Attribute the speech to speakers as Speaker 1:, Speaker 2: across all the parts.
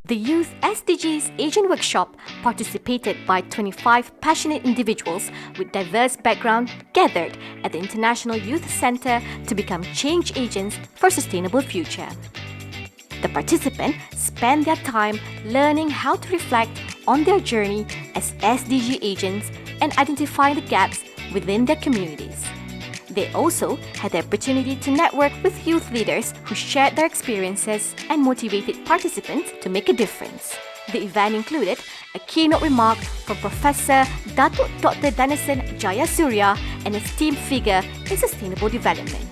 Speaker 1: The Youth SDGs Agent Workshop, participated by 25 passionate individuals with diverse backgrounds, gathered at the International Youth Centre to become change agents for a sustainable future. The participants spent their time learning how to reflect on their journey as SDG agents and identify the gaps within their communities. They also had the opportunity to network with youth leaders who shared their experiences and motivated participants to make a difference. The event included a keynote remark from Professor Datuk Dr. Danasan Jayasuriya, an esteemed figure in sustainable development.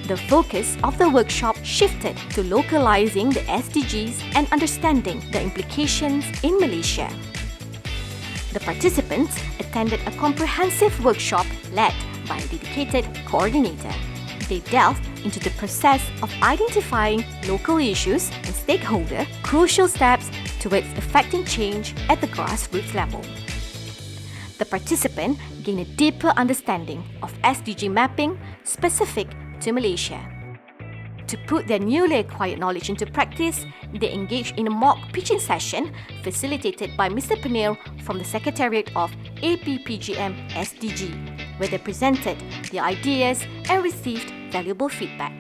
Speaker 1: The focus of the workshop shifted to localizing the SDGs and understanding the implications in Malaysia. The participants attended a comprehensive workshop led by a dedicated coordinator. They delved into the process of identifying local issues and stakeholder crucial steps towards effecting change at the grassroots level. The participant gained a deeper understanding of SDG mapping specific to Malaysia. To put their newly acquired knowledge into practice, they engaged in a mock pitching session facilitated by Mr. Penil from the Secretariat of APPGM SDG, where they presented their ideas and received valuable feedback.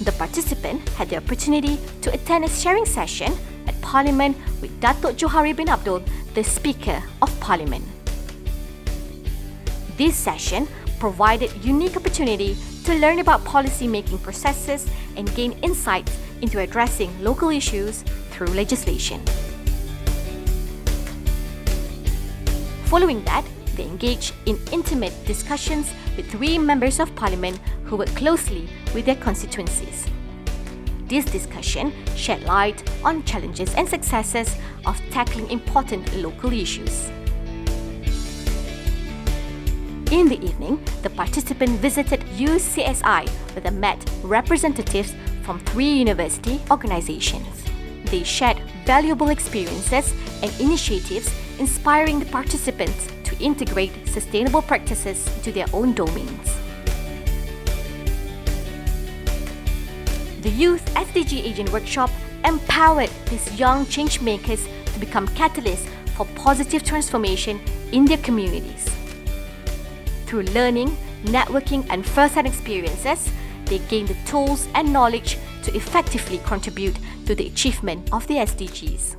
Speaker 1: The participant had the opportunity to attend a sharing session at Parliament with Datuk Johari bin Abdul, the Speaker of Parliament. This session provided unique opportunity to learn about policy-making processes and gain insights into addressing local issues through legislation. Following that, they engaged in intimate discussions with 3 members of Parliament who work closely with their constituencies. This discussion shed light on challenges and successes of tackling important local issues. In the evening, the participant visited UCSI where they met representatives from 3 university organizations. They shared valuable experiences and initiatives inspiring the participants to integrate sustainable practices to their own domains. The Youth SDG Agent Workshop empowered these young change makers to become catalysts for positive transformation in their communities. Through learning, networking and first-hand experiences, they gained the tools and knowledge to effectively contribute to the achievement of the SDGs.